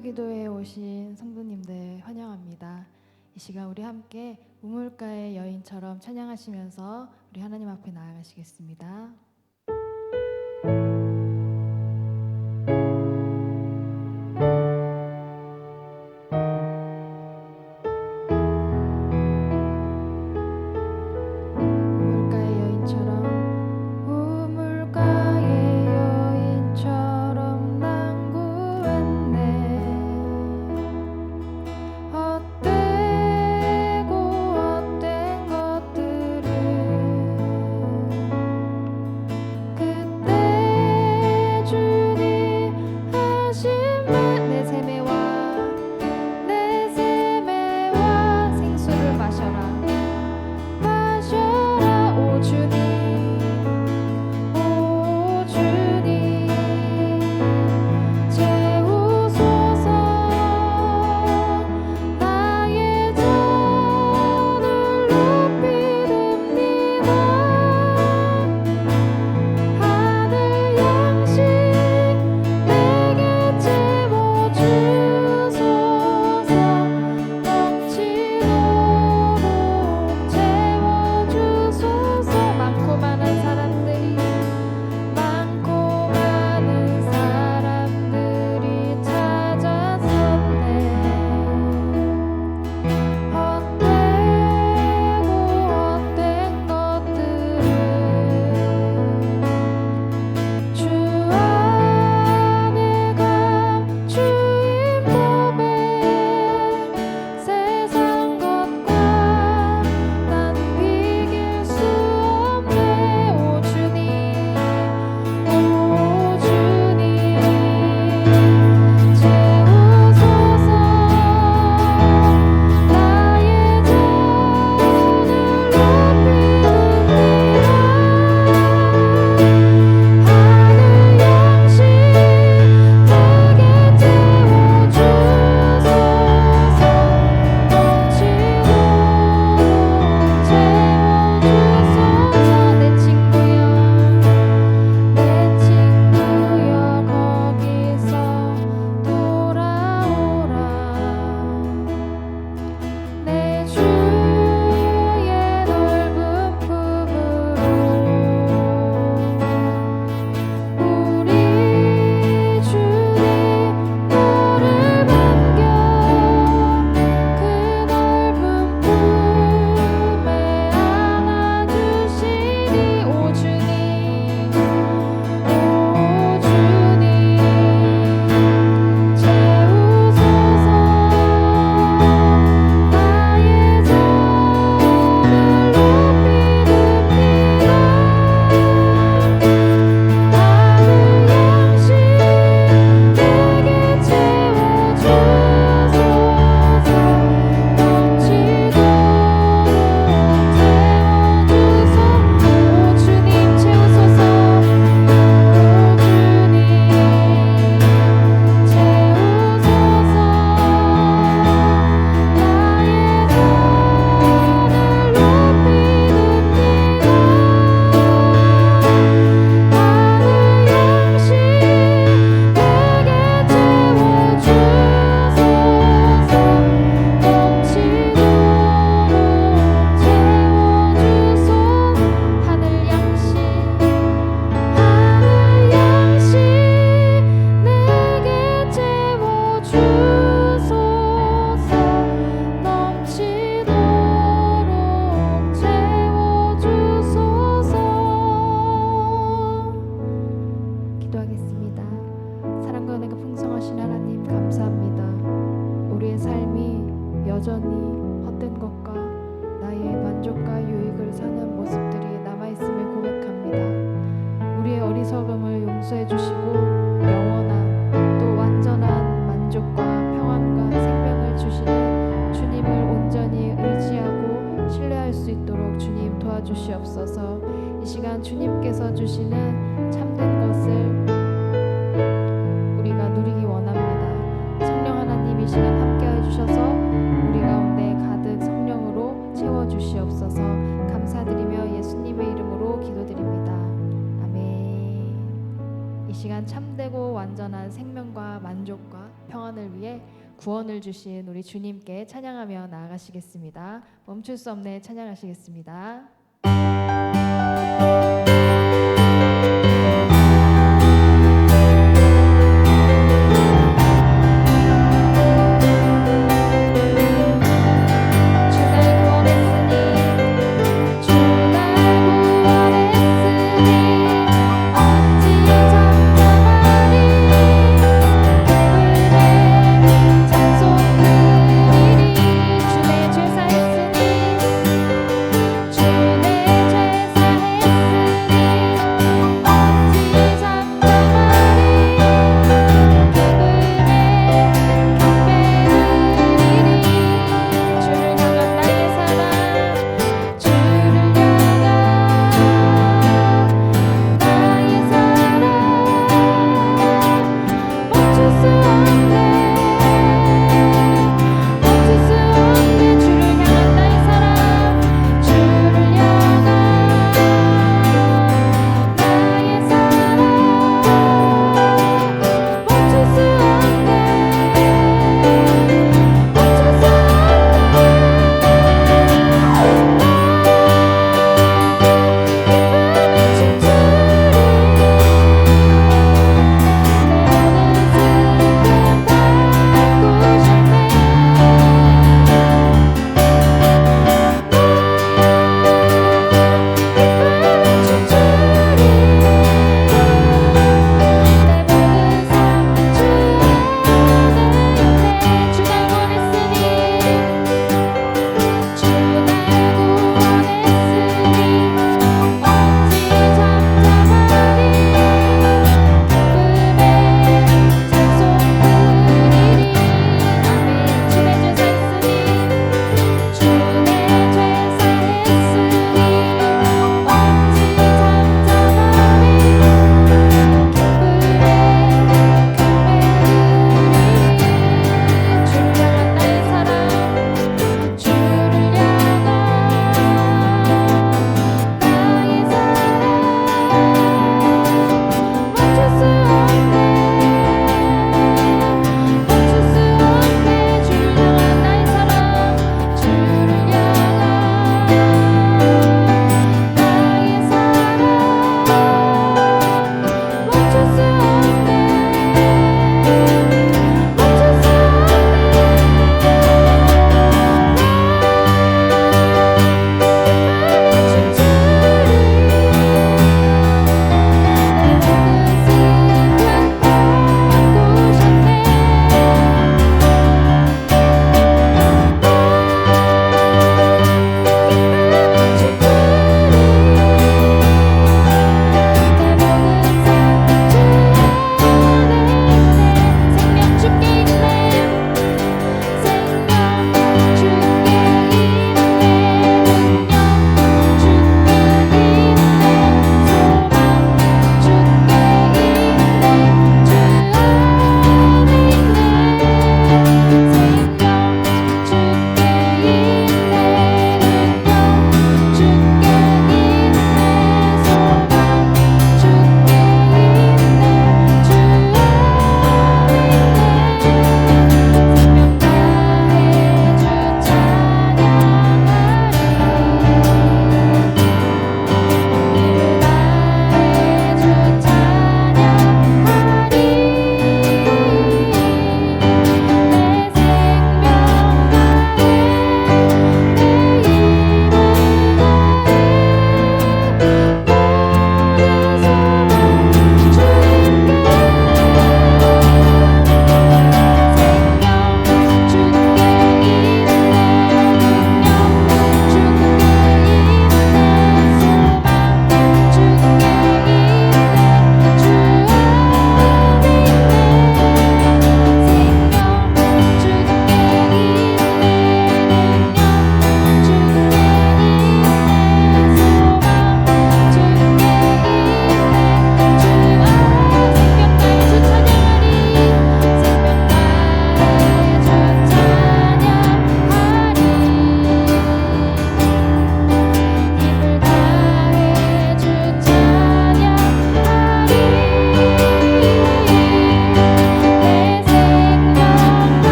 기도에 오신 성도님들 환영합니다. 이 시간 우리 함께 우물가의 여인처럼 찬양하시면서 우리 하나님 앞에 나아가시겠습니다. 여전히 헛된 것과 나의 만족과 유익을 사는 모습들이 남아있음을 고백합니다. 우리의 어리석음을 용서해 주시고 영원한 또 완전한 만족과 평안과 생명을 주시는 주님을 온전히 의지하고 신뢰할 수 있도록 주님 도와주시옵소서. 이 시간 주님께서 주시는 참된 것을 우리가 누리기 원합니다. 성령 하나님 이 시간 함께해 주셔서 우리 가운데 가득 성령으로 채워주시옵소서. 감사드리며 예수님의 이름으로 기도드립니다. 아멘. 이 시간 참 구원을 주신 우리 주님께 찬양하며 나아가시겠습니다. 멈출 수 없네 찬양하시겠습니다. 주내 죄 사했으니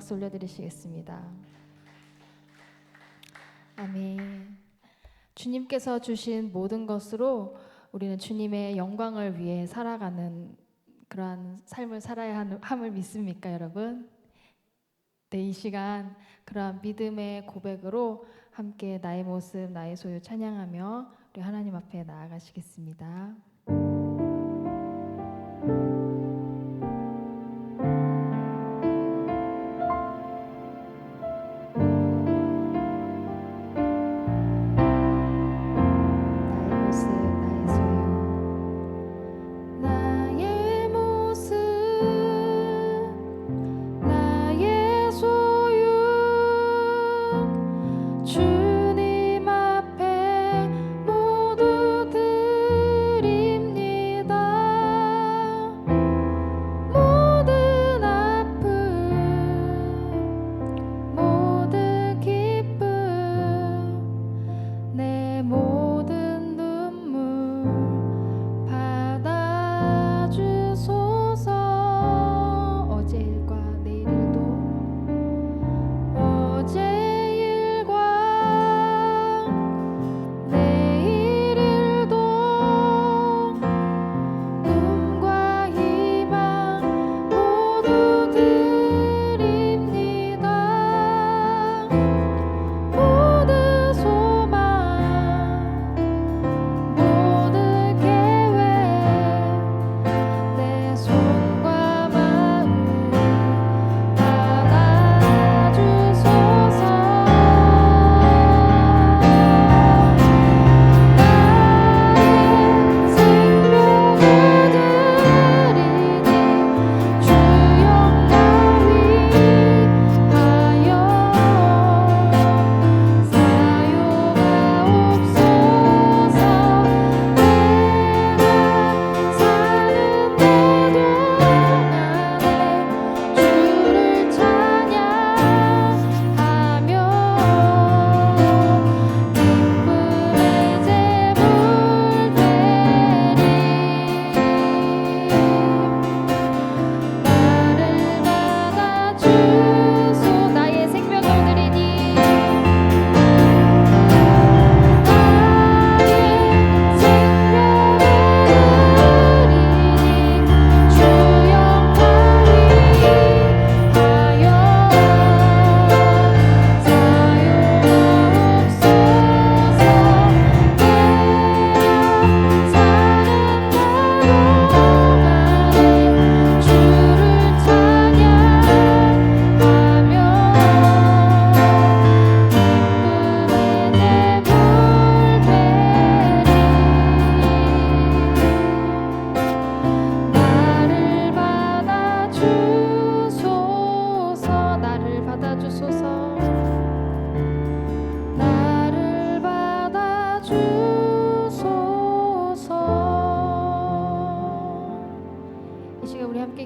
박수 올려드리시겠습니다. 아멘. 주님께서 주신 모든 것으로 우리는 주님의 영광을 위해 살아가는 그러한 삶을 살아야 함을 믿습니까, 여러분? 네, 이 시간 그러한 믿음의 고백으로 함께 나의 모습, 나의 소유 찬양하며 우리 하나님 앞에 나아가시겠습니다.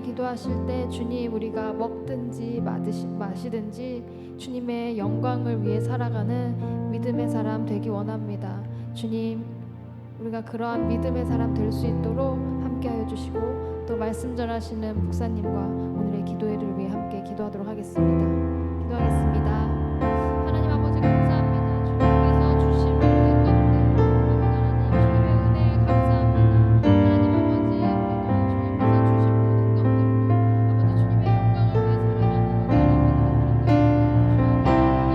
기도하실 때 주님, 우리가 먹든지 마시든지 주님의 영광을 위해 살아가는 믿음의 사람 되기 원합니다. 주님, 우리가 그러한 믿음의 사람 될 수 있도록 함께하여 주시고, 또 말씀 전하시는 목사님과 오늘의 기도회를 위해 함께 기도하도록 하겠습니다. 기도하겠습니다. 하나님 아버지, 감사합니다. 주님께서 주신 모든 것들, 하나님 주님의 은혜에 감사합니다. 하나님 아버지, 우리가 주님께서 주신 모든 것들로 아버지 주님의 영광을 위해 살아가는 모든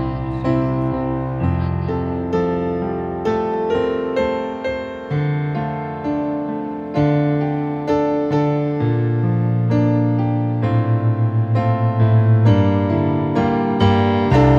믿음의 사람들 주여 함께하여 주시옵소서. 하나님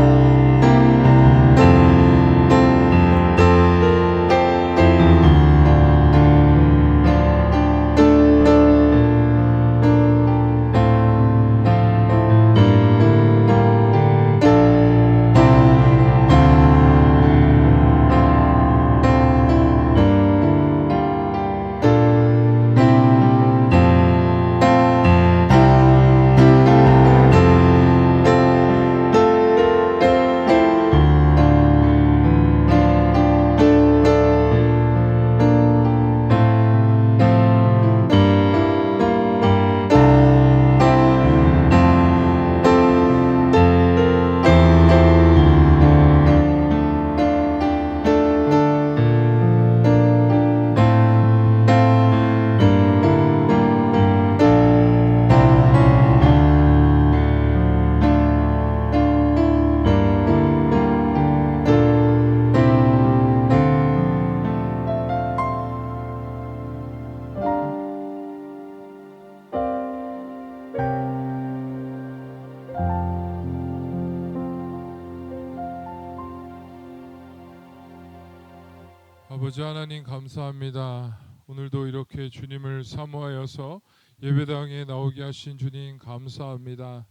아버지 하나님 감사합니다. 오늘도 이렇게 주님을 사모하여서 예배당에 나오게 하신 주님 감사합니다.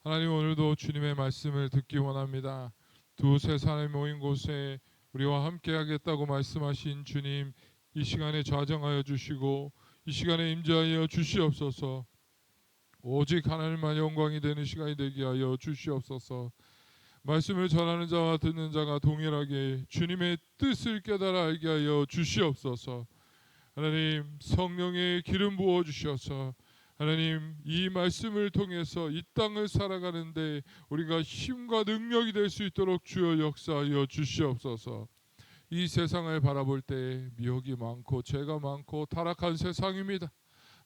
하나님 오늘도 주님의 말씀을 듣기 원합니다. 두세 사람이 모인 곳에 우리와 함께 하겠다고 말씀하신 주님, 이 시간에 좌정하여 주시고 이 시간에 임재하여 주시옵소서. 오직 하나님만 영광이 되는 시간이 되게 하여 주시옵소서. 말씀을 전하는 자와 듣는 자가 동일하게 주님의 뜻을 깨달아 알게 하여 주시옵소서. 하나님 성령의 기름 부어 주셔서 하나님 이 말씀을 통해서 이 땅을 살아가는데 우리가 힘과 능력이 될 수 있도록 주여 역사하여 주시옵소서. 이 세상을 바라볼 때 미혹이 많고 죄가 많고 타락한 세상입니다.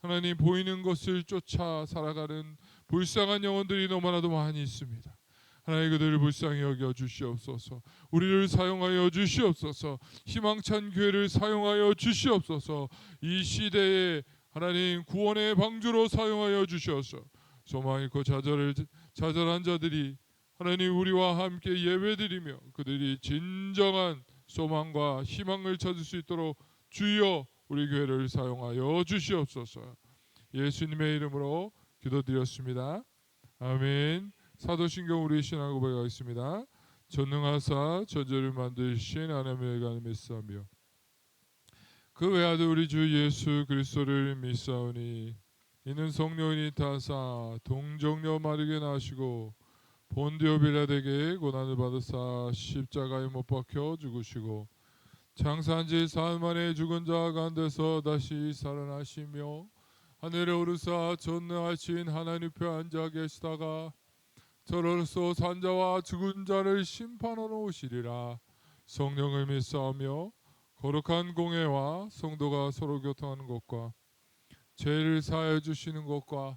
하나님 보이는 것을 쫓아 살아가는 불쌍한 영혼들이 너무나도 많이 있습니다. 하나님 그들을 불쌍히 여겨 주시옵소서. 우리를 사용하여 주시옵소서. 희망찬 교회를 사용하여 주시옵소서. 이 시대에 하나님 구원의 방주로 사용하여 주셔서 소망 있고 좌절한 자들이 하나님 우리와 함께 예배드리며 그들이 진정한 소망과 희망을 찾을 수 있도록 주여 우리 교회를 사용하여 주시옵소서. 예수님의 이름으로 기도드렸습니다. 아멘. 사도신경 우리 신앙 고백하겠습니다. 전능하사 천지를 만드신 하나님을 간을 믿사오며 그 외아들 우리 주 예수 그리스도를 믿사오니 이는 성령이 타사 동정녀 마리게 나시고 본디오 빌라에게 고난을 받으사 십자가에 못 박혀 죽으시고 장사한 지 사흘 만에 죽은 자 가운데서 다시 살아나시며 하늘에 오르사 전능하신 하나님 편 앉아 계시다가 저로서 산자와 죽은 자를 심판하러 오시리라. 성령을 믿사오며 거룩한 공회와 성도가 서로 교통하는 것과 죄를 사하여 주시는 것과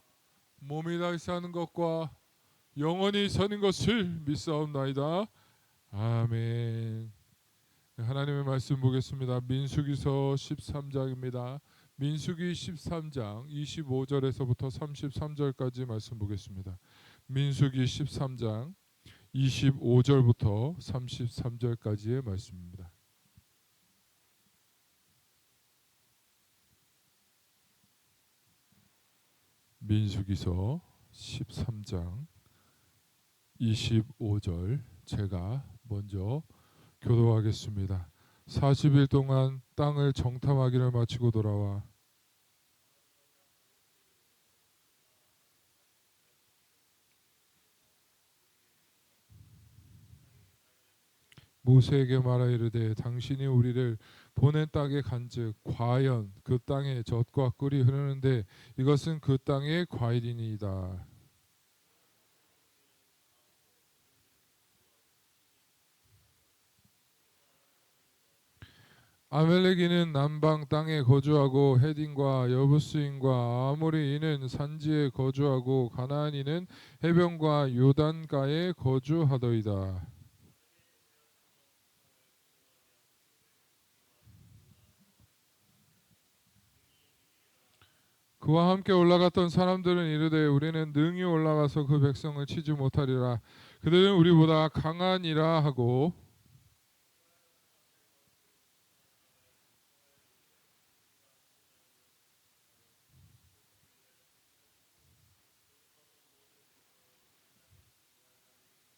몸이 다시 사는 것과 영원히 사는 것을 믿사옵나이다. 아멘. 하나님의 말씀 보겠습니다. 민수기서 13장입니다. 민수기 13장 25절에서부터 33절까지 말씀 보겠습니다. 민수기 13장 25절부터 33절까지의 말씀입니다. 민수기서 13장 25절 제가 먼저 교도하겠습니다. 40일 동안 땅을 정탐하기를 마치고 돌아와 모세에게 말하 이르되 당신이 우리를 보낸 땅에 간즉 과연 그 땅에 젖과 꿀이 흐르는데 이것은 그 땅의 과일이니이다. 아멜렉인은 남방 땅에 거주하고 헤딘과 여부스인과 아모리인은 산지에 거주하고 가나안인은 해변과 요단가에 거주하더이다. 그와 함께 올라갔던 사람들은 이르되 우리는 능히 올라가서 그 백성을 치지 못하리라. 그들은 우리보다 강하니라 하고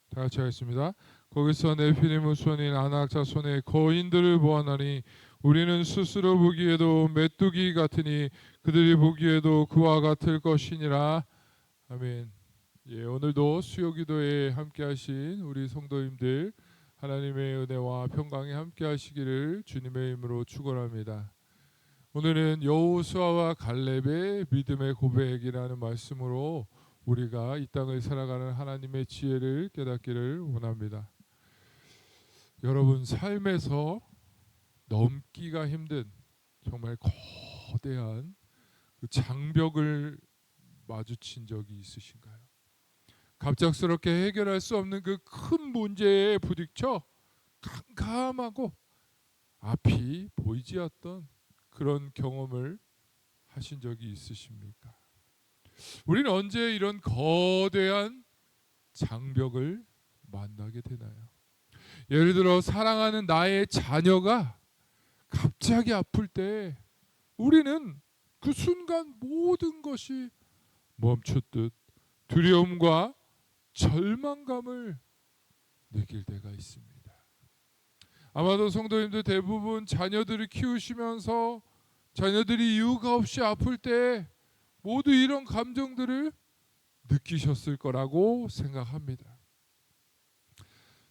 다 같이 하겠습니다. 거기서 네피림 후손인 아낙 자손의 거인들을 보았나니 우리는 스스로 보기에도 메뚜기 같으니 그들이 보기에도 그와 같을 것이니라. 아멘. 예, 오늘도 수요기도에 함께하신 우리 성도님들 하나님의 은혜와 평강이 함께하시기를 주님의 이름으로 축원합니다. 오늘은 여호수아와 갈렙의 믿음의 고백이라는 말씀으로 우리가 이 땅을 살아가는 하나님의 지혜를 깨닫기를 원합니다. 여러분 삶에서 넘기가 힘든 정말 거대한 그 장벽을 마주친 적이 있으신가요? 갑작스럽게 해결할 수 없는 그 큰 문제에 부딪혀 캄캄하고 앞이 보이지 않던 그런 경험을 하신 적이 있으십니까? 우리는 언제 이런 거대한 장벽을 만나게 되나요? 예를 들어 사랑하는 나의 자녀가 갑자기 아플 때 우리는 그 순간 모든 것이 멈췄듯 두려움과 절망감을 느낄 때가 있습니다. 아마도 성도님들 대부분 자녀들을 키우시면서 자녀들이 이유가 없이 아플 때 모두 이런 감정들을 느끼셨을 거라고 생각합니다.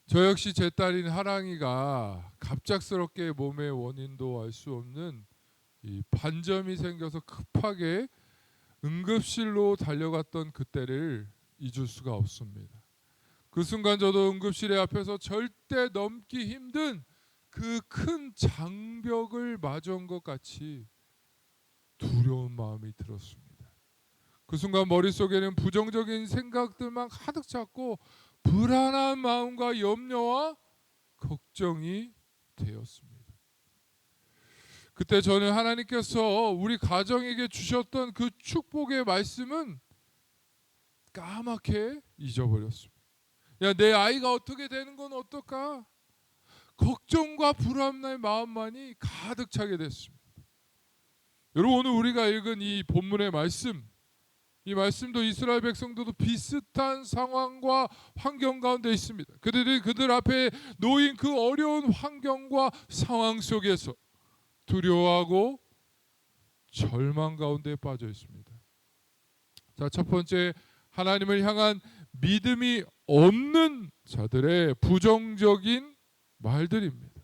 저 역시 제 딸인 하랑이가 갑작스럽게 몸의 원인도 알 수 없는 이 반점이 생겨서 급하게 응급실로 달려갔던 그때를 잊을 수가 없습니다. 그 순간 저도 응급실에 앞에서 절대 넘기 힘든 그 큰 장벽을 마주한 것 같이 두려운 마음이 들었습니다. 그 순간 머릿속에는 부정적인 생각들만 가득 찼고 불안한 마음과 염려와 걱정이 되었습니다. 그때 저는 하나님께서 우리 가정에게 주셨던 그 축복의 말씀은 까맣게 잊어버렸습니다. 야, 내 아이가 어떻게 되는 건 어떨까? 걱정과 불안의 마음만이 가득 차게 됐습니다. 여러분, 오늘 우리가 읽은 이 본문의 말씀, 이 말씀도 이스라엘 백성들도 비슷한 상황과 환경 가운데 있습니다. 그들이 그들 앞에 놓인 그 어려운 환경과 상황 속에서 두려워하고 절망 가운데 빠져 있습니다. 자, 첫 번째, 하나님을 향한 믿음이 없는 자들의 부정적인 말들입니다.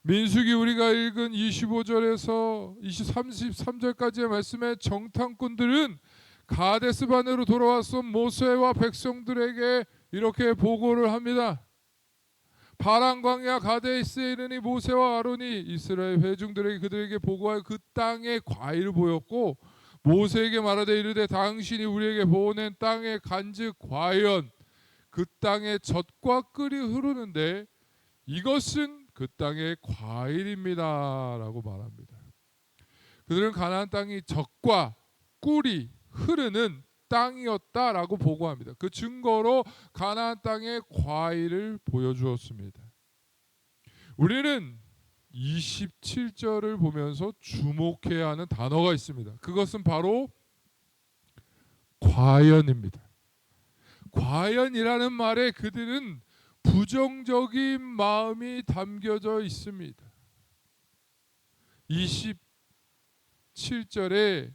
민수기 우리가 읽은 25절에서 33절까지의 말씀의 정탐꾼들은 가데스 바네로 돌아와서 모세와 백성들에게 이렇게 보고를 합니다. 파란 광야 가데스에 이르니 모세와 아론이 이스라엘 회중들에게 그들에게 보고하여 그 땅의 과일을 보였고 모세에게 말하되 이르되 당신이 우리에게 보낸 땅의 간즉 과연 그 땅의 젖과 꿀이 흐르는데 이것은 그 땅의 과일입니다 라고 말합니다. 그들은 가나안 땅이 젖과 꿀이 흐르는 땅이었다라고 보고합니다. 그 증거로 가나안 땅의 과일을 보여주었습니다. 우리는 27절을 보면서 주목해야 하는 단어가 있습니다. 그것은 바로 과연입니다. 과연이라는 말에 그들은 부정적인 마음이 담겨져 있습니다. 27절에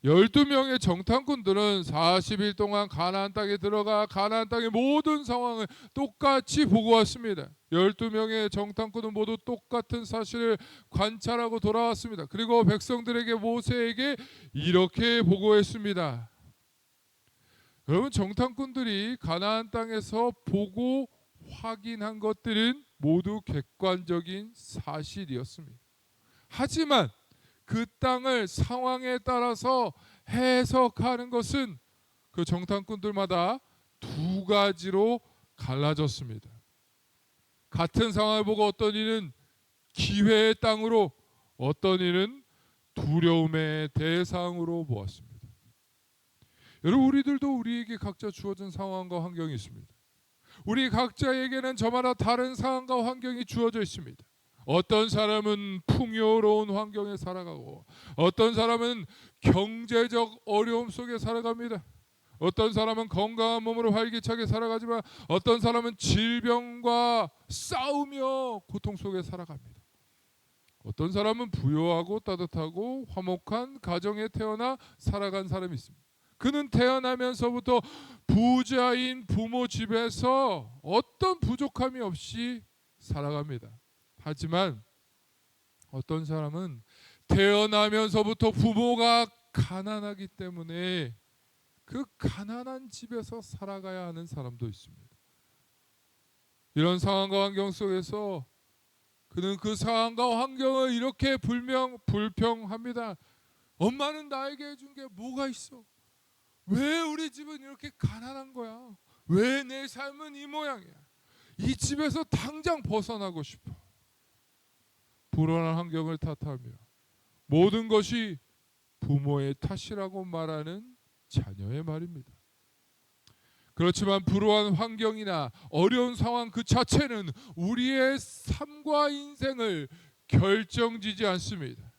12명의 정탐꾼들은 40일 동안 가나안 땅에 들어가 가나안 땅의 모든 상황을 똑같이 보고왔습니다. 12명의 정탐꾼은 모두 똑같은 사실을 관찰하고 돌아왔습니다. 그리고 백성들에게 모세에게 이렇게 보고했습니다. 여러분, 정탐꾼들이 가나안 땅에서 보고 확인한 것들은 모두 객관적인 사실이었습니다. 하지만 그 땅을 상황에 따라서 해석하는 것은 그 정탐꾼들마다 두 가지로 갈라졌습니다. 같은 상황을 보고 어떤 이는 기회의 땅으로, 어떤 이는 두려움의 대상으로 보았습니다. 여러분, 우리들도 우리에게 각자 주어진 상황과 환경이 있습니다. 우리 각자에게는 저마다 다른 상황과 환경이 주어져 있습니다. 어떤 사람은 풍요로운 환경에 살아가고 어떤 사람은 경제적 어려움 속에 살아갑니다. 어떤 사람은 건강한 몸으로 활기차게 살아가지만 어떤 사람은 질병과 싸우며 고통 속에 살아갑니다. 어떤 사람은 부유하고 따뜻하고 화목한 가정에 태어나 살아간 사람이 있습니다. 그는 태어나면서부터 부자인 부모 집에서 어떤 부족함이 없이 살아갑니다. 하지만 어떤 사람은 태어나면서부터 부모가 가난하기 때문에 그 가난한 집에서 살아가야 하는 사람도 있습니다. 이런 상황과 환경 속에서 그는 그 상황과 환경을 이렇게 불평합니다. 엄마는 나에게 해준 게 뭐가 있어? 왜 우리 집은 이렇게 가난한 거야? 왜 내 삶은 이 모양이야? 이 집에서 당장 벗어나고 싶어. 불안한 환경을 탓하며 모든 것이 부모의 탓이라고 말하는 자녀의 말입니다. 그렇지만 불우한 환경이나 어려운 상황 그 자체는 우리의 삶과 인생을 결정지지 않습니다.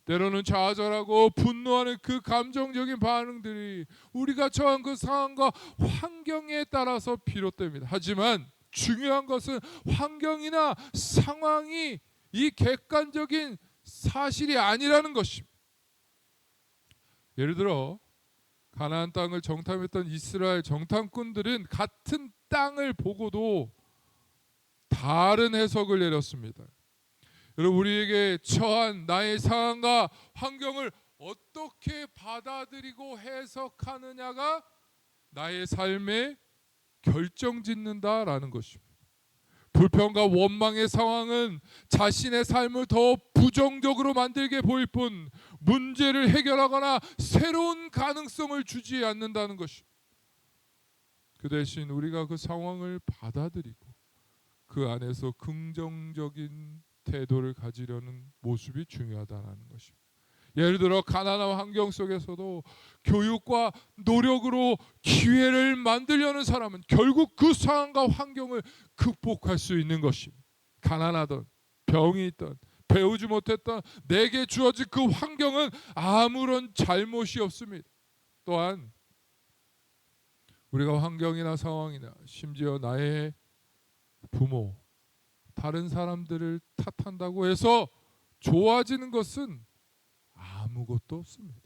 때로는 좌절하고 분노하는 그 감정적인 반응들이 우리가 처한 그 상황과 환경에 따라서 비롯됩니다. 하지만 중요한 것은 환경이나 상황이 이 객관적인 사실이 아니라는 것입니다. 예를 들어 가나안 땅을 정탐했던 이스라엘 정탐꾼들은 같은 땅을 보고도 다른 해석을 내렸습니다. 여러분, 우리에게 처한 나의 상황과 환경을 어떻게 받아들이고 해석하느냐가 나의 삶에 결정짓는다라는 것입니다. 불평과 원망의 상황은 자신의 삶을 더 부정적으로 만들게 보일 뿐 문제를 해결하거나 새로운 가능성을 주지 않는다는 것입니다. 그 대신 우리가 그 상황을 받아들이고 그 안에서 긍정적인 태도를 가지려는 모습이 중요하다는 것입니다. 예를 들어 가난한 환경 속에서도 교육과 노력으로 기회를 만들려는 사람은 결국 그 상황과 환경을 극복할 수 있는 것입니다. 가난하던, 병이 있던, 배우지 못했던 내게 주어진 그 환경은 아무런 잘못이 없습니다. 또한 우리가 환경이나 상황이나 심지어 나의 부모, 다른 사람들을 탓한다고 해서 좋아지는 것은 아무것도 없습니다.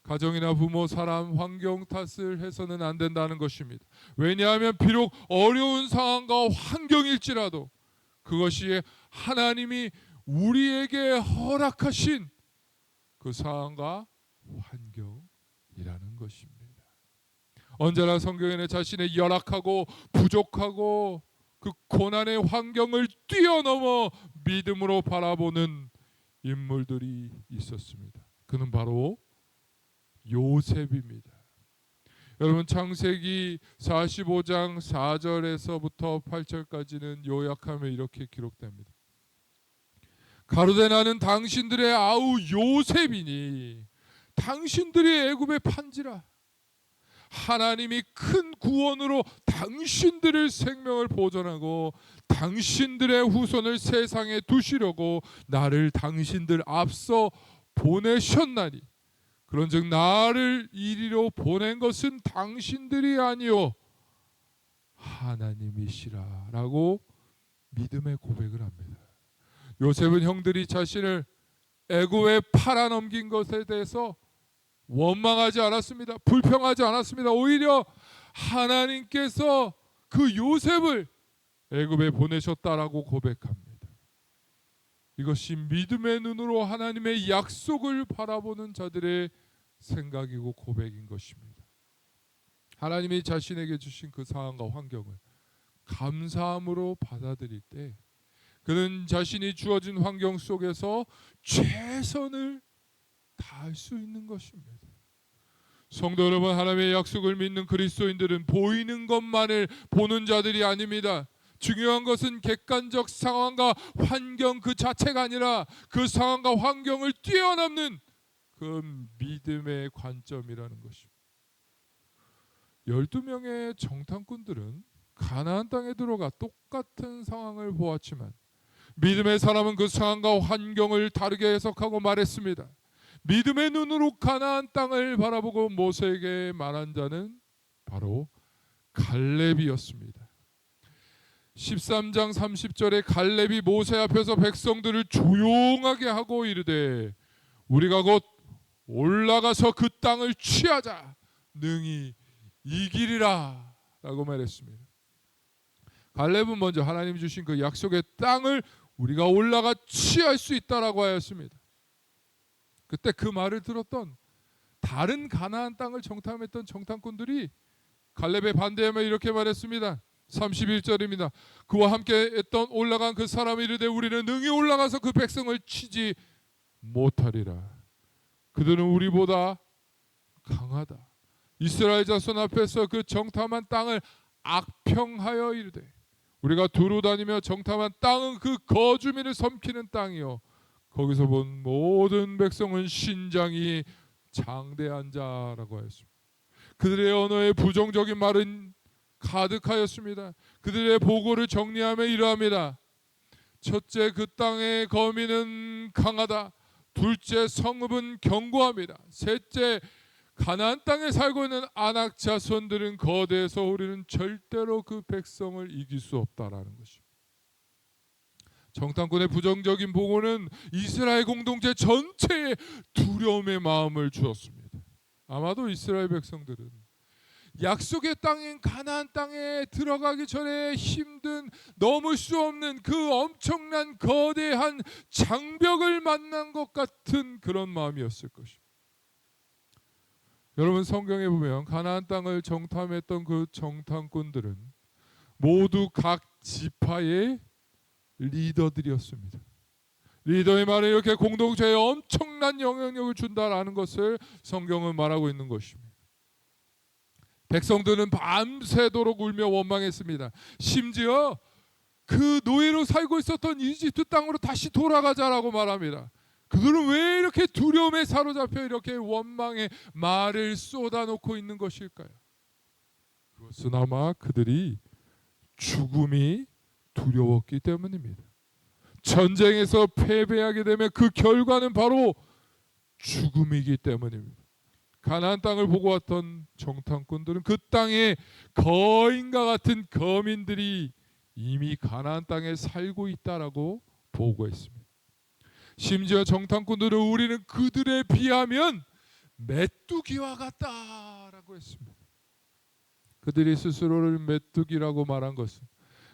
가정이나 부모, 사람, 환경 탓을 해서는 안 된다는 것입니다. 왜냐하면 비록 어려운 상황과 환경일지라도 그것이 하나님이 우리에게 허락하신 그 상황과 환경이라는 것입니다. 언제나 성경에는 자신의 열악하고 부족하고 그 고난의 환경을 뛰어넘어 믿음으로 바라보는 인물들이 있었습니다. 그는 바로 요셉입니다. 여러분, 창세기 45장 4절에서부터 8절까지는 요약하면 이렇게 기록됩니다. 가로되 나는 당신들의 아우 요셉이니 당신들이 애굽에 판지라. 하나님이 큰 구원으로 당신들의 생명을 보존하고 당신들의 후손을 세상에 두시려고 나를 당신들 앞서 보내셨나니 그런즉 나를 이리로 보낸 것은 당신들이 아니요 하나님이시라 라고 믿음의 고백을 합니다. 요셉은 형들이 자신을 애굽에 팔아넘긴 것에 대해서 원망하지 않았습니다. 불평하지 않았습니다. 오히려 하나님께서 그 요셉을 애굽에 보내셨다라고 고백합니다. 이것이 믿음의 눈으로 하나님의 약속을 바라보는 자들의 생각이고 고백인 것입니다. 하나님이 자신에게 주신 그 상황과 환경을 감사함으로 받아들일 때 그는 자신이 주어진 환경 속에서 최선을 다할 수 있는 것입니다. 성도 여러분, 하나님의 약속을 믿는 그리스도인들은 보이는 것만을 보는 자들이 아닙니다. 중요한 것은 객관적 상황과 환경 그 자체가 아니라 그 상황과 환경을 뛰어넘는 그 믿음의 관점이라는 것입니다. 12명의 정탐꾼들은 가나안 땅에 들어가 똑같은 상황을 보았지만 믿음의 사람은 그 상황과 환경을 다르게 해석하고 말했습니다. 믿음의 눈으로 가나안 땅을 바라보고 모세에게 말한 자는 바로 갈렙이었습니다. 13장 30절에 갈렙이 모세 앞에서 백성들을 조용하게 하고 이르되 우리가 곧 올라가서 그 땅을 취하자 능히 이기리라 라고 말했습니다. 갈렙은 먼저 하나님 주신 그 약속의 땅을 우리가 올라가 취할 수 있다라고 하였습니다. 그때 그 말을 들었던 다른 가나안 땅을 정탐했던 정탐꾼들이 갈렙에 반대하며 이렇게 말했습니다. 31절입니다. 그와 함께 했던 올라간 그 사람이 이르되 우리는 능히 올라가서 그 백성을 치지 못하리라. 그들은 우리보다 강하다. 이스라엘 자손 앞에서 그 정탐한 땅을 악평하여 이르되 우리가 두루 다니며 정탐한 땅은 그 거주민을 섬기는 땅이요 거기서 본 모든 백성은 신장이 장대한 자라고 하였습니다. 그들의 언어에 부정적인 말은 가득하였습니다. 그들의 보고를 정리하며 이러합니다. 첫째, 그 땅의 거민은 강하다. 둘째, 성읍은 견고합니다. 셋째, 가나안 땅에 살고 있는 아낙 자손들은 거대해서 우리는 절대로 그 백성을 이길 수 없다라는 것입니다. 정탐꾼의 부정적인 보고는 이스라엘 공동체 전체에 두려움의 마음을 주었습니다. 아마도 이스라엘 백성들은 약속의 땅인 가나안 땅에 들어가기 전에 힘든, 넘을 수 없는 그 엄청난 거대한 장벽을 만난 것 같은 그런 마음이었을 것입니다. 여러분, 성경에 보면 가나안 땅을 정탐했던 그 정탐꾼들은 모두 각 지파의 리더들이었습니다. 리더의 말에 이렇게 공동체에 엄청난 영향력을 준다라는 것을 성경은 말하고 있는 것입니다. 백성들은 밤새도록 울며 원망했습니다. 심지어 그 노예로 살고 있었던 이집트 땅으로 다시 돌아가자라고 말합니다. 그들은 왜 이렇게 두려움에 사로잡혀 이렇게 원망의 말을 쏟아놓고 있는 것일까요? 그것은 아마 그들이 죽음이 두려웠기 때문입니다. 전쟁에서 패배하게 되면 그 결과는 바로 죽음이기 때문입니다. 가나안 땅을 보고 왔던 정탐꾼들은 그 땅에 거인과 같은 거민들이 이미 가나안 땅에 살고 있다라고 보고했습니다. 심지어 정탐꾼들은 우리는 그들에 비하면 메뚜기와 같다라고 했습니다. 그들이 스스로를 메뚜기라고 말한 것은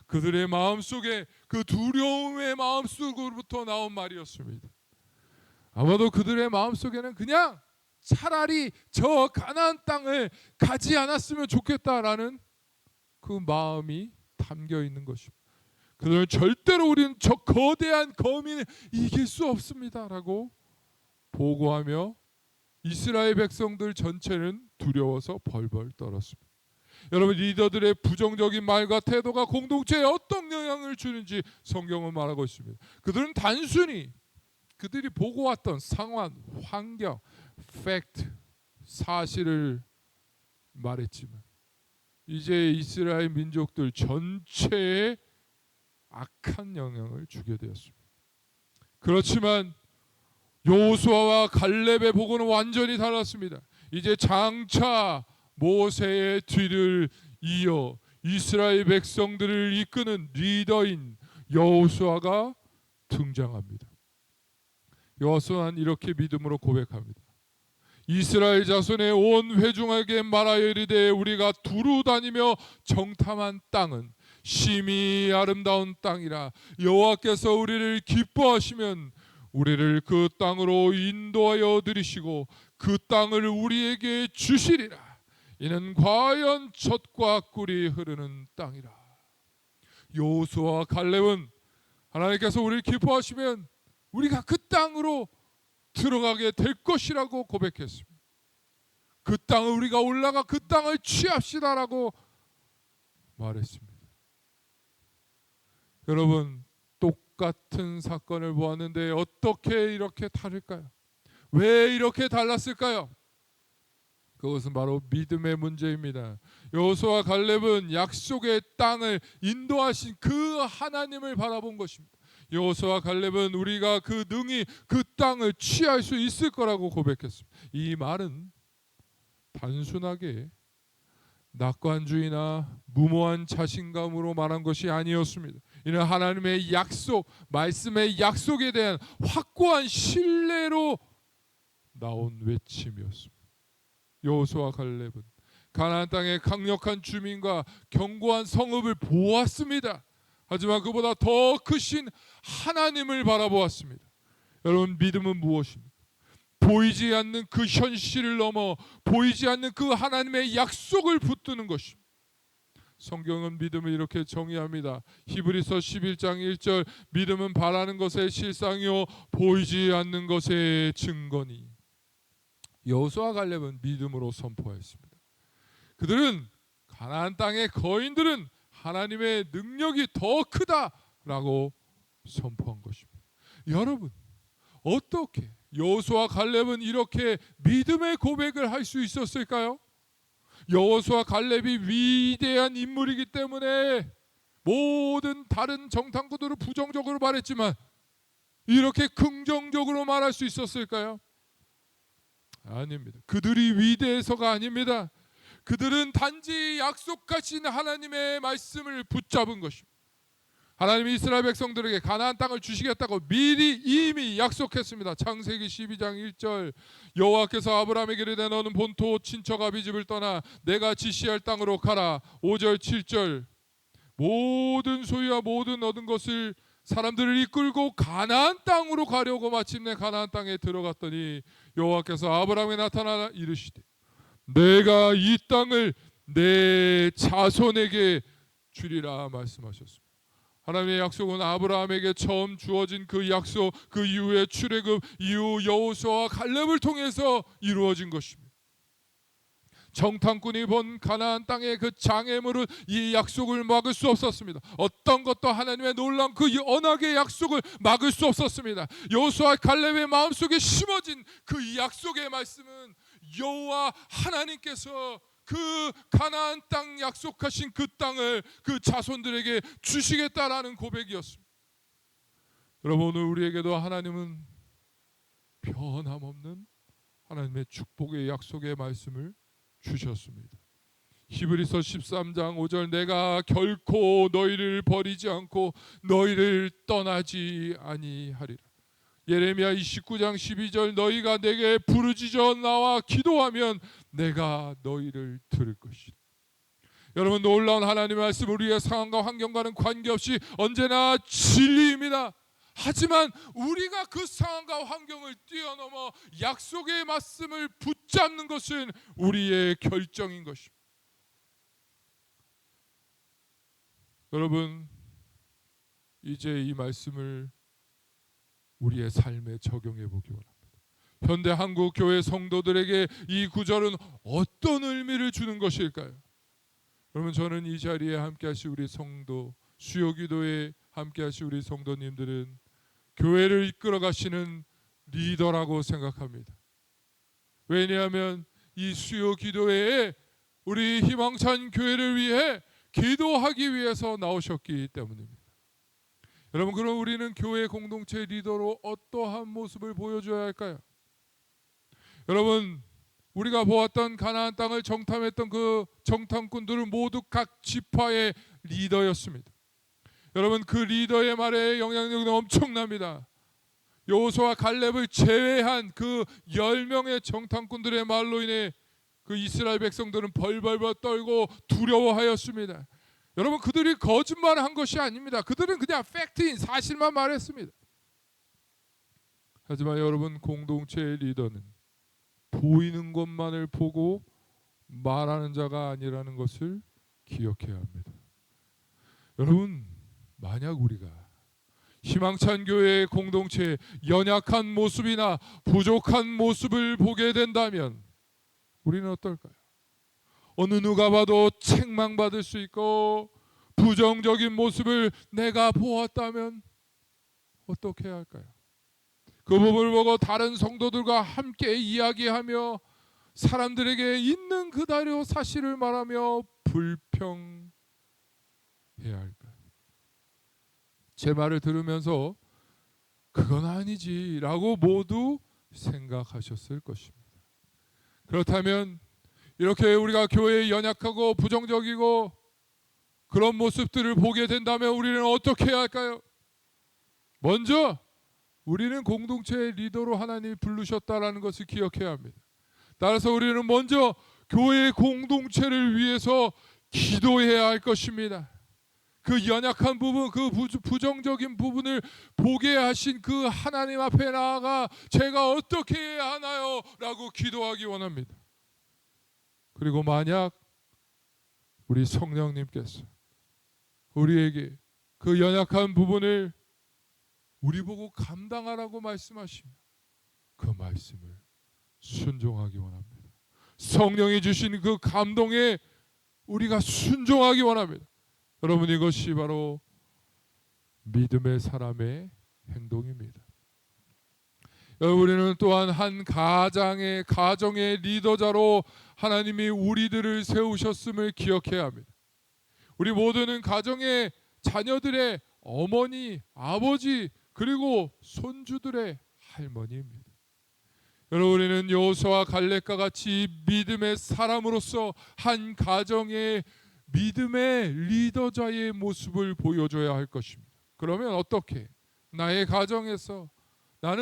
그들의 마음속에 그 두려움의 마음속으로부터 나온 말이었습니다. 아마도 그들의 마음속에는 그냥 차라리 저 가나안 땅을 가지 않았으면 좋겠다라는 그 마음이 담겨 있는 것입니다. 그들은 절대로 우리는 저 거대한 거민을 이길 수 없습니다라고 보고하며 이스라엘 백성들 전체는 두려워서 벌벌 떨었습니다. 여러분, 리더들의 부정적인 말과 태도가 공동체에 어떤 영향을 주는지 성경은 말하고 있습니다. 그들은 단순히 그들이 보고 왔던 상황, 환경, 팩트, 사실을 말했지만 이제 이스라엘 민족들 전체에 악한 영향을 주게 되었습니다. 그렇지만 여호수아와 갈렙의 보고는 완전히 달랐습니다. 이제 장차 모세의 뒤를 이어 이스라엘 백성들을 이끄는 리더인 여호수아가 등장합니다. 여호수아는 이렇게 믿음으로 고백합니다. 이스라엘 자손의 온 회중에게 말하여 이르되 우리가 두루 다니며 정탐한 땅은 심히 아름다운 땅이라. 여호와께서 우리를 기뻐하시면 우리를 그 땅으로 인도하여 들이시고 그 땅을 우리에게 주시리라. 이는 과연 젖과 꿀이 흐르는 땅이라. 여호수아와 갈렙은 하나님께서 우리를 기뻐하시면 우리가 그 땅으로 들어가게 될 것이라고 고백했습니다. 그 땅을 우리가 올라가 그 땅을 취합시다라고 말했습니다. 여러분, 똑같은 사건을 보았는데 어떻게 이렇게 다를까요? 왜 이렇게 달랐을까요? 그것은 바로 믿음의 문제입니다. 여호수아와 갈렙은 약속의 땅을 인도하신 그 하나님을 바라본 것입니다. 여호수아와 갈렙은 우리가 그 능히 그 땅을 취할 수 있을 거라고 고백했습니다. 이 말은 단순하게 낙관주의나 무모한 자신감으로 말한 것이 아니었습니다. 이는 하나님의 약속, 말씀의 약속에 대한 확고한 신뢰로 나온 외침이었습니다. 여호수아와 갈렙은 가나안 땅의 강력한 주민과 견고한 성읍을 보았습니다. 하지만 그보다 더 크신 하나님을 바라보았습니다. 여러분, 믿음은 무엇입니까? 보이지 않는 그 현실을 넘어 보이지 않는 그 하나님의 약속을 붙드는 것입니다. 성경은 믿음을 이렇게 정의합니다. 히브리서 11장 1절, 믿음은 바라는 것의 실상이요 보이지 않는 것의 증거니. 여호수아와 갈렙은 믿음으로 선포했습니다. 그들은 가나안 땅의 거인들은 하나님의 능력이 더 크다라고 선포한 것입니다. 여러분, 어떻게 여호수아와 갈렙은 이렇게 믿음의 고백을 할 수 있었을까요? 여호수아와 갈렙이 위대한 인물이기 때문에 모든 다른 정탐꾼들을 부정적으로 말했지만 이렇게 긍정적으로 말할 수 있었을까요? 아닙니다. 그들이 위대해서가 아닙니다. 그들은 단지 약속하신 하나님의 말씀을 붙잡은 것입니다. 하나님이 이스라엘 백성들에게 가나안 땅을 주시겠다고 미리 이미 약속했습니다. 창세기 12장 1절, 여호와께서 아브라함에게 이르되 너는 본토 친척 아비 집을 떠나 내가 지시할 땅으로 가라. 5절 7절, 모든 소유와 모든 얻은 것을 사람들을 이끌고 가나안 땅으로 가려고 마침내 가나안 땅에 들어갔더니 여호와께서 아브라함에 나타나 이르시되 내가 이 땅을 내 자손에게 주리라 말씀하셨습니다. 하나님의 약속은 아브라함에게 처음 주어진 그 약속, 그 이후에 출애굽 이후 여호수아와 갈렙을 통해서 이루어진 것입니다. 정탐꾼이 본 가나안 땅의 그 장애물은 이 약속을 막을 수 없었습니다. 어떤 것도 하나님의 놀라운 그 언약의 약속을 막을 수 없었습니다. 여호수아 갈렙의 마음속에 심어진 그 약속의 말씀은 여호와 하나님께서 그 가나안 땅 약속하신 그 땅을 그 자손들에게 주시겠다라는 고백이었습니다. 여러분, 오늘 우리에게도 하나님은 변함없는 하나님의 축복의 약속의 말씀을 주셨습니다. 히브리서 13장 5절, 내가 결코 너희를 버리지 않고 너희를 떠나지 아니하리라. 예레미야 29장 12절, 너희가 내게 부르짖어 나와 기도하면 내가 너희를 들을 것이다. 여러분, 놀라운 하나님의 말씀, 우리의 상황과 환경과는 관계없이 언제나 진리입니다. 하지만 우리가 그 상황과 환경을 뛰어넘어 약속의 말씀을 붙잡는 것은 우리의 결정인 것입니다. 여러분, 이제 이 말씀을 우리의 삶에 적용해 보기 원합니다. 현대 한국 교회 성도들에게 이 구절은 어떤 의미를 주는 것일까요? 여러분, 저는 이 자리에 함께하신 우리 성도, 수요기도에 함께하신 우리 성도님들은 교회를 이끌어 가시는 리더라고 생각합니다. 왜냐하면 이 수요기도회에 우리 희망찬 교회를 위해 기도하기 위해서 나오셨기 때문입니다. 여러분, 그럼 우리는 교회 공동체 리더로 어떠한 모습을 보여줘야 할까요? 여러분, 우리가 보았던 가나안 땅을 정탐했던 그 정탐꾼들은 모두 각 지파의 리더였습니다. 여러분, 그 리더의 말에 영향력은 엄청납니다. 여호수아 갈렙을 제외한 그 10명의 정탐꾼들의 말로 인해 그 이스라엘 백성들은 벌벌벌 떨고 두려워하였습니다. 여러분, 그들이 거짓말한 것이 아닙니다. 그들은 그냥 팩트인 사실만 말했습니다. 하지만 여러분, 공동체의 리더는 보이는 것만을 보고 말하는 자가 아니라는 것을 기억해야 합니다. 여러분, 만약 우리가 희망찬 교회의 공동체의 연약한 모습이나 부족한 모습을 보게 된다면 우리는 어떨까요? 어느 누가 봐도 책망받을 수 있고 부정적인 모습을 내가 보았다면 어떻게 해야 할까요? 그 부분을 보고 다른 성도들과 함께 이야기하며 사람들에게 있는 그대로 사실을 말하며 불평해야 할까요? 제 말을 들으면서 그건 아니지라고 모두 생각하셨을 것입니다. 그렇다면 이렇게 우리가 교회에 연약하고 부정적이고 그런 모습들을 보게 된다면 우리는 어떻게 해야 할까요? 먼저 우리는 공동체의 리더로 하나님이 부르셨다라는 것을 기억해야 합니다. 따라서 우리는 먼저 교회의 공동체를 위해서 기도해야 할 것입니다. 그 연약한 부분, 그 부정적인 부분을 보게 하신 그 하나님 앞에 나아가 제가 어떻게 해야 하나요? 라고 기도하기 원합니다. 그리고 만약 우리 성령님께서 우리에게 그 연약한 부분을 우리 보고 감당하라고 말씀하시면 그 말씀을 순종하기 원합니다. 성령이 주신 그 감동에 우리가 순종하기 원합니다. 여러분, 이것이 바로 믿음의 사람의 행동입니다. 우리는 또한 한 가정의 리더자로 하나님이 우리들을 세우셨음을 기억해야 합니다. 우리 모두는 가정의 자녀들의 어머니, 아버지, 그리고 손주들의 할머니입니다. 여러분, 우리는 여호수아와 갈렙과 같이 믿음의 사람으로서 한 가정의 믿음의 리더자의 모습을 보여줘야 할 것입니다. 그러면 어떻게 나의 가정에서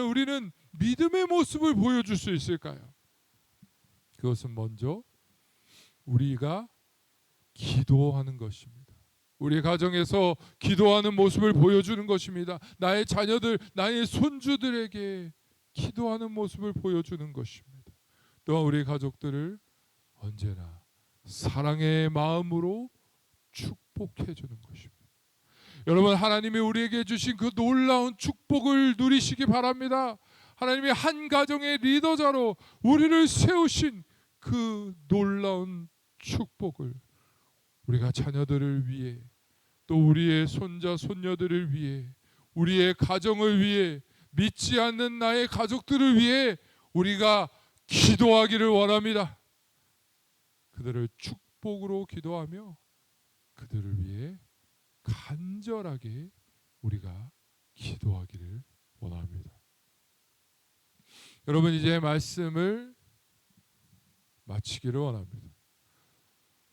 우리는 믿음의 모습을 보여줄 수 있을까요? 그것은 먼저 우리가 기도하는 것입니다. 우리 가정에서 기도하는 모습을 보여주는 것입니다. 나의 자녀들, 나의 손주들에게 기도하는 모습을 보여주는 것입니다. 또한 우리 가족들을 언제나 사랑의 마음으로 축복해 주는 것입니다. 여러분, 하나님이 우리에게 주신 그 놀라운 축복을 누리시기 바랍니다. 하나님이 한 가정의 리더자로 우리를 세우신 그 놀라운 축복을 우리가 자녀들을 위해, 또 우리의 손자 손녀들을 위해, 우리의 가정을 위해, 믿지 않는 나의 가족들을 위해 우리가 기도하기를 원합니다. 그들을 축복으로 기도하며 그들을 위해 간절하게 우리가 기도하기를 원합니다. 여러분, 이제 말씀을 마치기를 원합니다.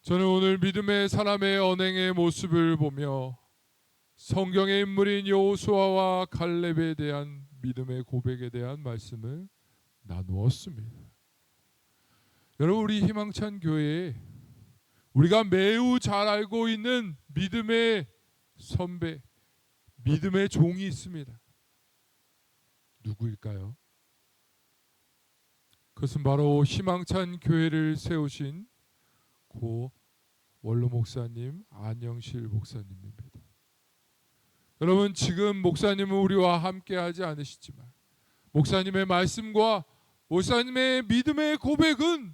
저는 오늘 믿음의 사람의 언행의 모습을 보며 성경의 인물인 여호수아와 갈렙에 대한 믿음의 고백에 대한 말씀을 나누었습니다. 여러분, 우리 희망찬 교회에 우리가 매우 잘 알고 있는 믿음의 선배, 믿음의 종이 있습니다. 누구일까요? 그것은 바로 희망찬 교회를 세우신 고 원로 목사님, 안영실 목사님입니다. 여러분, 지금 목사님은 우리와 함께 하지 않으시지만 목사님의 말씀과 목사님의 믿음의 고백은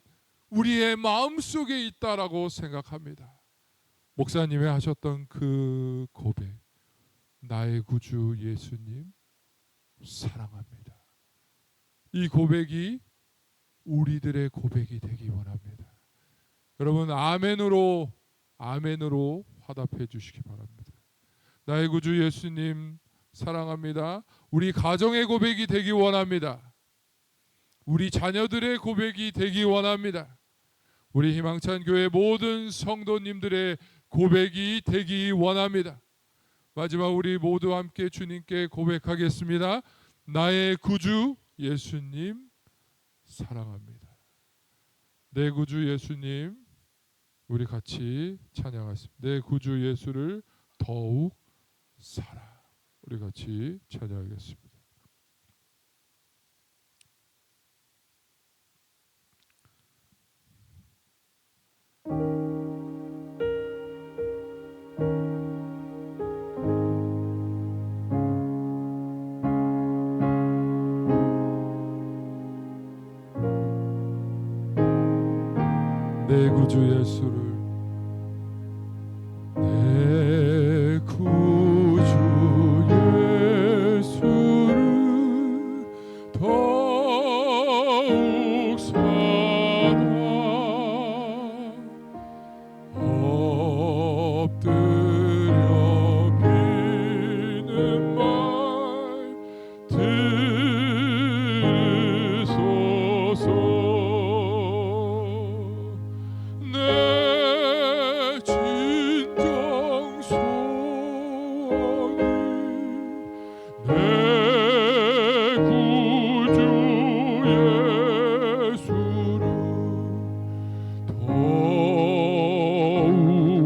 우리의 마음속에 있다라고 생각합니다. 목사님이 하셨던 그 고백, 나의 구주 예수님 사랑합니다. 이 고백이 우리들의 고백이 되기 원합니다. 여러분, 아멘으로 화답해 주시기 바랍니다. 나의 구주 예수님 사랑합니다. 우리 가정의 고백이 되기 원합니다. 우리 자녀들의 고백이 되기 원합니다. 우리 희망찬 교회 모든 성도님들의 고백이 되기 원합니다. 마지막 우리 모두 함께 주님께 고백하겠습니다. 나의 구주 예수님 사랑합니다. 내 구주 예수님, 우리 같이 찬양하겠습니다. 내 구주 예수를 더욱 사랑. 우리 같이 찬양하겠습니다. 내 구주 예수를, 내 구주 예수를 더욱 사랑. 엎드려 비는 말 들으소서. 내 진정 소원이 내 구주 예수를 더욱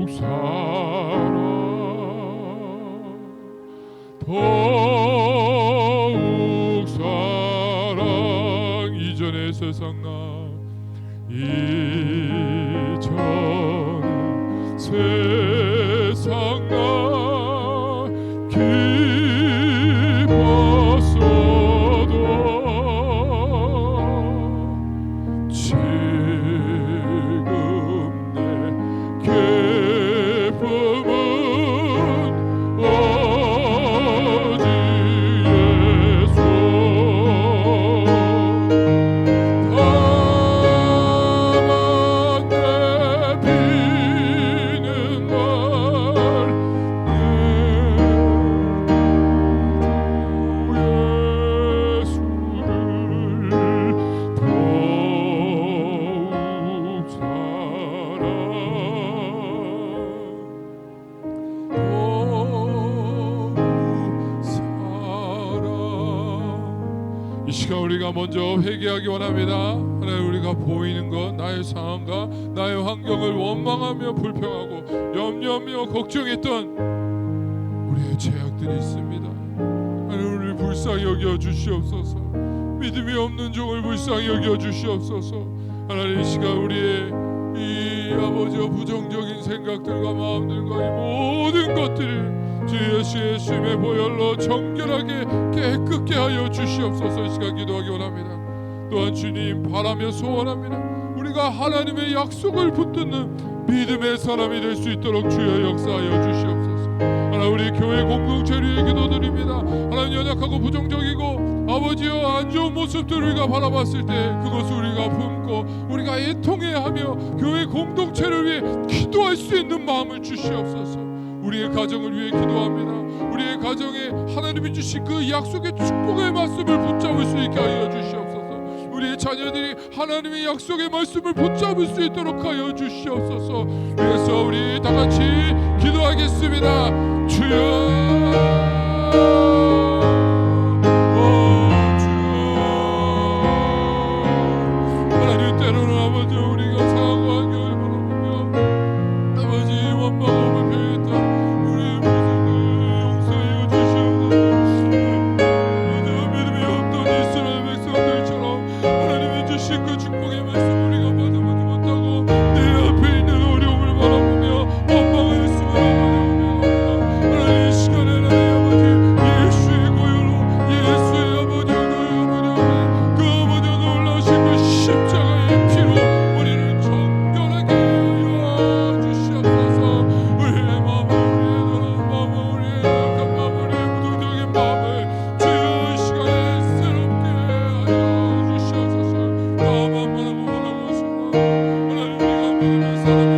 사랑, 더욱 사랑. 이전의 세상 나 이전 세상 나 기뻤어도 지금 내 기쁨은 오직 예수. 다만 내 비는 날 우리가 먼저 회개하기 원합니다. 하나님, 우리가 보이는 것, 나의 상황과 나의 환경을 원망하며 불평하고 염려하며 걱정했던 우리의 죄악들이 있습니다. 하나님, 우리를 불쌍히 여겨 주시옵소서. 믿음이 없는 종을 불쌍히 여겨 주시옵소서. 하나님, 이 시간 우리의 이 아버지와 부정적인 생각들과 마음들과 이 모든 것들을 주 예수의 보혈로 정결하게 깨끗게 하여 주시옵소서. 이 시간 기도하기 원합니다. 또한 주님, 바라며 소원합니다. 우리가 하나님의 약속을 붙드는 믿음의 사람이 될 수 있도록 주여 역사하여 주시옵소서. 하나님, 우리 교회 공동체를 위해 기도드립니다. 하나님, 연약하고 부정적이고 아버지여 안 좋은 모습들을 우리가 바라봤을 때 그것을 우리가 품고 우리가 애통해야 하며 교회 공동체를 위해 기도할 수 있는 마음을 주시옵소서. 우리의 가정을 위해 기도합니다. 우리의 가정에 하나님이 주신 그 약속의 축복의 말씀을 붙잡을 수 있게 하여 주시옵소서. 우리의 자녀들이 하나님의 약속의 말씀을 붙잡을 수 있도록 하여 주시옵소서. 그래서 우리 다 같이 기도하겠습니다. 주여, 때로는 아버지, 우리가 상황과 환경을 바라보며 아버지 원망하고 불평했던 우리의 모습을 용서하여 주시옵소서. 믿음이 없던 이스라엘 백성들처럼 하나님이 주신 그 축복의 말씀 우리가 받아보지 못하고 내 앞에 있는 어려움을 바라보며 원망을 했으면 하나님, 이 시간에 하나님 아버지 예수의 고혈로 예수의 아버지의 고혈로 그 아버지의 놀라우신 그 십자가의 피로 우리를 정결하게 하여 주시옵소서. 우리의 마음을, 우리의 더러운 마음을, 우리의 약한 마음을, 우리의 부정적인 마음을 주여 이 시간에 새롭게 하여 주시옵소서. 나만 바라고 바라보시고 하나님, 우리가 믿음의 사람이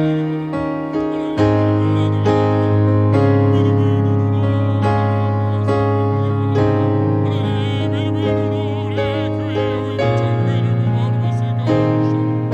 되기를 믿음의 눈으로 하나님, 믿음의 눈으로 우리의 교회에 있는 전교회를 보호하는 것을 가르치시옵소서.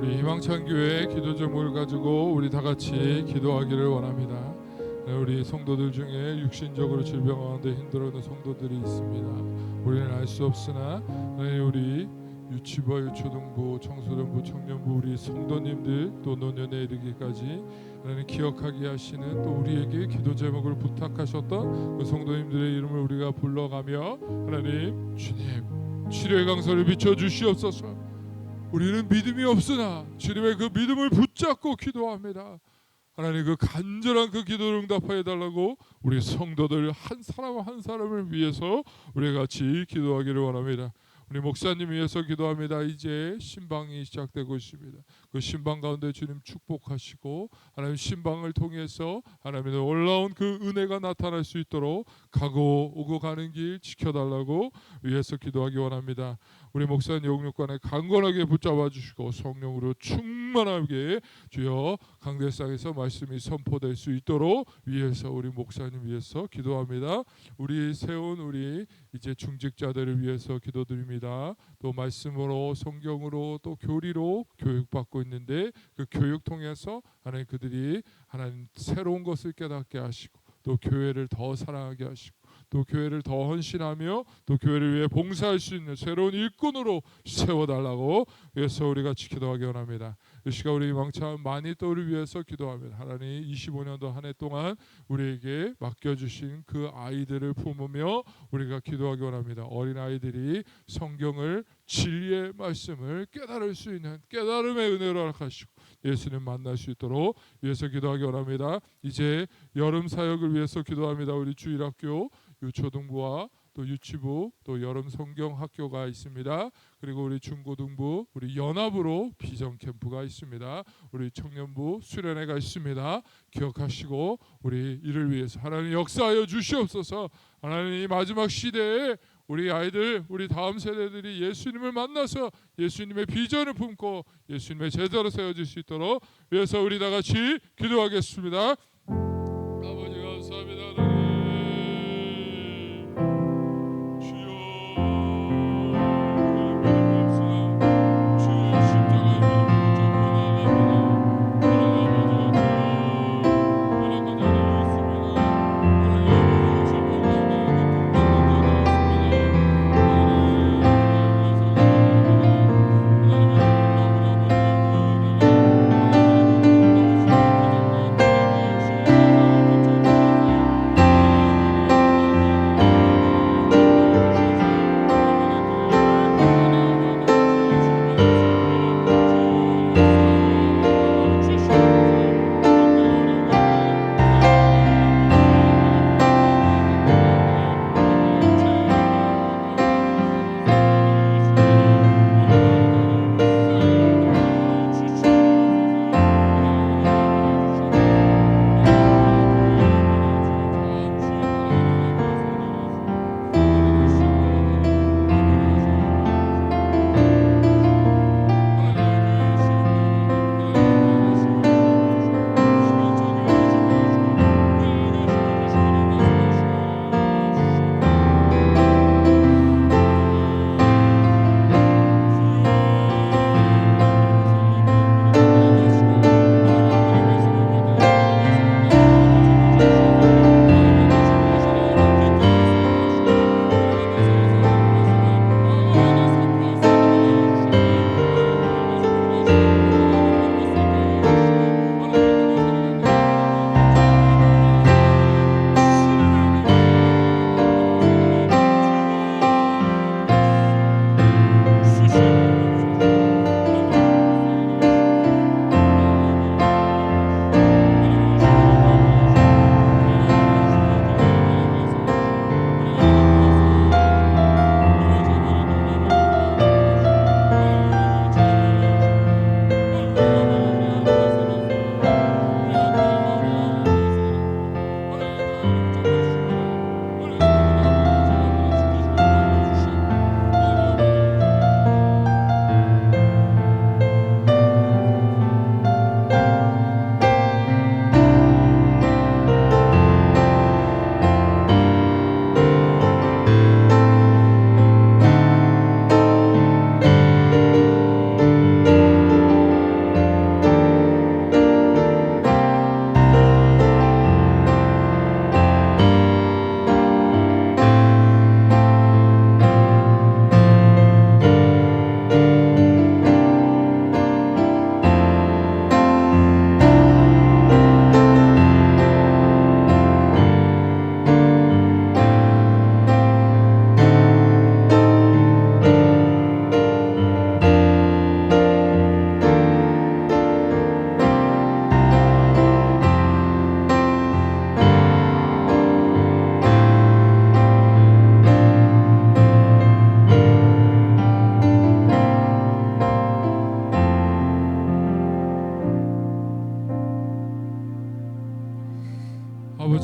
희망찬교회 기도 제목을 가지고 우리 다 같이 기도하기를 원합니다. 우리 성도들 중에 육신적으로 질병 가운데 힘들어하는 성도들이 있습니다. 우리는 알 수 없으나 우리 유치부, 유초등부, 청소년부, 청년부 우리 성도님들 또 노년에 이르기까지 하나님 기억하게 하시는 또 우리에게 기도 제목을 부탁하셨던 그 성도님들의 이름을 우리가 불러가며 하나님, 주님 치료의 강서를 비춰주시옵소서. 우리는 믿음이 없으나 주님의 그 믿음을 붙잡고 기도합니다. 하나님, 그 간절한 그 기도를 응답하여 달라고 우리 성도들 한 사람 한 사람을 위해서 우리 같이 기도하기를 원합니다. 우리 목사님 위해서 기도합니다. 이제 신방이 시작되고 있습니다. 그 신방 가운데 주님 축복하시고 하나님 신방을 통해서 하나님의 올라온 그 은혜가 나타날 수 있도록 가고 오고 가는 길 지켜달라고 위해서 기도하기 원합니다. 우리 목사님 영육관에 강건하게 붙잡아 주시고 성령으로 충만하게 충만하게 주여 강대상에서 말씀이 선포될 수 있도록 위해서 우리 목사님 위해서 기도합니다. 우리 세운 우리 이제 중직자들을 위해서 기도드립니다. 또 말씀으로 성경으로 또 교리로 교육받고 있는데 그 교육 통해서 하나님 그들이 하나님 새로운 것을 깨닫게 하시고 또 교회를 더 사랑하게 하시고 또 교회를 더 헌신하며 또 교회를 위해 봉사할 수 있는 새로운 일꾼으로 세워달라고 위해서 우리가 기도하기 원합니다. 이 시간 우리 망참 많이 또를 위해서 기도합니다. 하나님 25년도 한 해 동안 우리에게 맡겨주신 그 아이들을 품으며 우리가 기도하기 원합니다. 어린아이들이 성경을 진리의 말씀을 깨달을 수 있는 깨달음의 은혜로 허락하시고 예수님 만날 수 있도록 위해서 기도하기 원합니다. 이제 여름 사역을 위해서 기도합니다. 우리 주일학교 유초등부와 또 유치부 또 여름 성경 학교가 있습니다. 그리고 우리 중고등부 우리 연합으로 비전 캠프가 있습니다. 우리 청년부 수련회가 있습니다. 기억하시고 우리 이를 위해서 하나님 역사하여 주시옵소서. 하나님 이 마지막 시대에 우리 아이들 우리 다음 세대들이 예수님을 만나서 예수님의 비전을 품고 예수님의 제자로 세워질 수 있도록 위해서 우리 다 같이 기도하겠습니다. 아버지 감사합니다. 하나님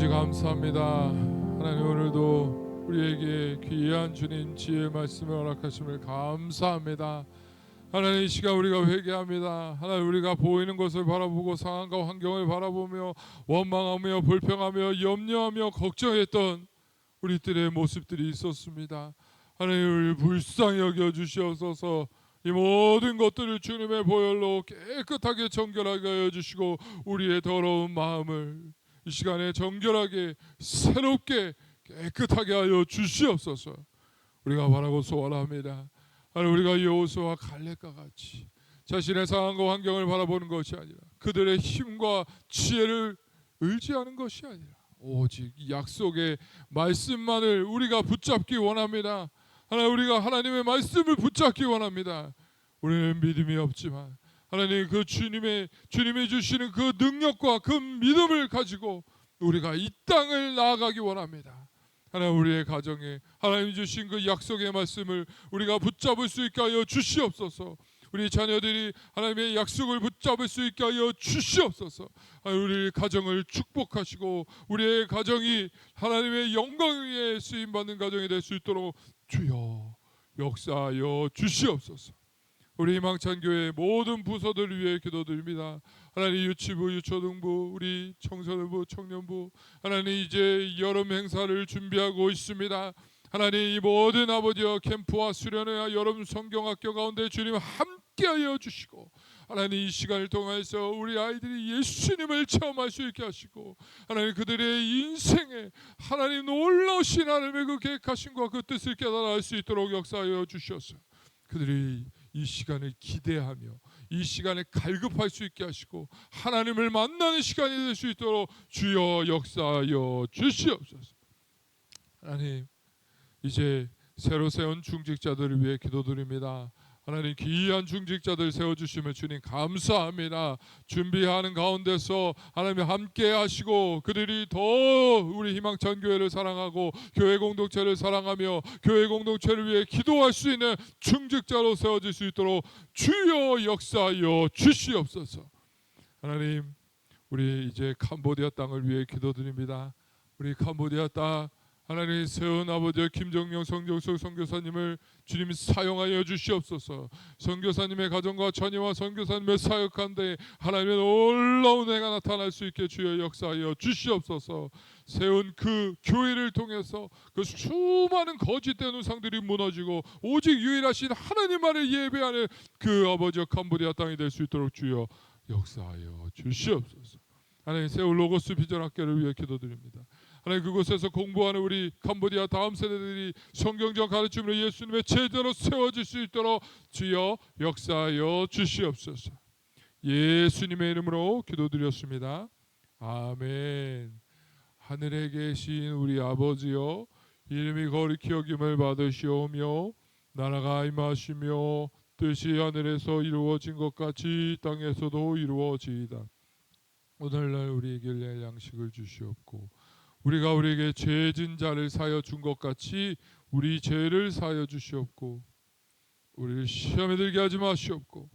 아버지 감사합니다. 하나님 오늘도 우리에게 귀한 주님 지혜의 말씀을 허락하심을 감사합니다. 하나님, 이 시간 우리가 회개합니다. 하나님, 우리가 보이는 것을 바라보고 상황과 환경을 바라보며 원망하며 불평하며 염려하며 걱정했던 우리들의 모습들이 있었습니다. 하나님, 우리를 불쌍히 여겨 주시옵소서. 이 모든 것들을 주님의 보혈로 깨끗하게 정결하게 하여 주시고 우리의 더러운 마음을 이 시간에 정결하게 새롭게 깨끗하게 하여 주시옵소서. 우리가 바라고 소원합니다. 하나님, 우리가 여호수아와 갈렙과 같이 자신의 상황과 환경을 바라보는 것이 아니라 그들의 힘과 지혜를 의지하는 것이 아니라 오직 약속의 말씀만을 우리가 붙잡기 원합니다. 하나님, 우리가 하나님의 말씀을 붙잡기 원합니다. 우리는 믿음이 없지만 하나님, 그 주님이 주시는 그 능력과 그 믿음을 가지고 우리가 이 땅을 나아가기 원합니다. 하나님, 우리의 가정에 하나님 주신 그 약속의 말씀을 우리가 붙잡을 수 있게 하여 주시옵소서. 우리 자녀들이 하나님의 약속을 붙잡을 수 있게 하여 주시옵소서. 우리 가정을 축복하시고 우리의 가정이 하나님의 영광 위에 쓰임받는 가정이 될 수 있도록 주여 역사하여 주시옵소서. 우리 희망찬교회 모든 부서들 위해 기도드립니다. 하나님, 유치부, 유초등부, 우리 청소년부, 청년부, 하나님 이제 여름 행사를 준비하고 있습니다. 하나님, 이 모든 아버지와 캠프와 수련회와 여름 성경학교 가운데 주님 함께하여 주시고 하나님, 이 시간을 통해서 우리 아이들이 예수님을 체험할 수 있게 하시고 하나님, 그들의 인생에 하나님 놀라우신 하나님의 그 계획하심과 그 뜻을 깨달아 알 수 있도록 역사하여 주셔서 그들이 이 시간을 기대하며 이 시간에 갈급할 수 있게 하시고 하나님을 만나는 시간이 될 수 있도록 주여 역사하여 주시옵소서. 하나님, 이제 새로 세운 중직자들을 위해 기도드립니다. 하나님, 귀한 중직자들 세워주시면 주님 감사합니다. 준비하는 가운데서 하나님 함께 하시고 그들이 더 우리 희망찬 교회를 사랑하고 교회 공동체를 사랑하며 교회 공동체를 위해 기도할 수 있는 중직자로 세워질 수 있도록 주여 역사하여 주시옵소서. 하나님, 우리 이제 캄보디아 땅을 위해 기도드립니다. 우리 캄보디아 땅 하나님 세운 아버지 김정영 성경석 선교사님을 주님 사용하여 주시옵소서. 선교사님의 가정과 자녀와 선교사님의 사역한데 하나님의 놀라운 애가 나타날 수 있게 주여 역사하여 주시옵소서. 세운 그 교회를 통해서 그 수많은 거짓된 우상들이 무너지고 오직 유일하신 하나님만을 예배하는 그 아버지 캄보디아 땅이 될 수 있도록 주여 역사하여 주시옵소서. 하나님, 세울 로고스 비전 학교를 위해 기도드립니다. 하나님, 그곳에서 공부하는 우리 캄보디아 다음 세대들이 성경적 가르침으로 예수님의 제자로 세워질 수 있도록 주여 역사하여 주시옵소서. 예수님의 이름으로 기도드렸습니다. 아멘. 하늘에 계신 우리 아버지여, 이름이 거룩히 여김을 받으시오며 나라가 임하시며 뜻이 하늘에서 이루어진 것 같이 땅에서도 이루어지이다. 오늘날 우리에게 낼 양식을 주시옵고 우리가 우리에게 죄진 자를 사여 준 것 같이 우리 죄를 사여 주시옵고 우리를 시험에 들게 하지 마시옵고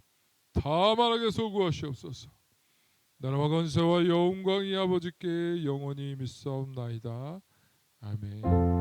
다만 악에서 구하시옵소서. 나라와 권세와 영광이 아버지께 영원히 믿사옵나이다. 아멘.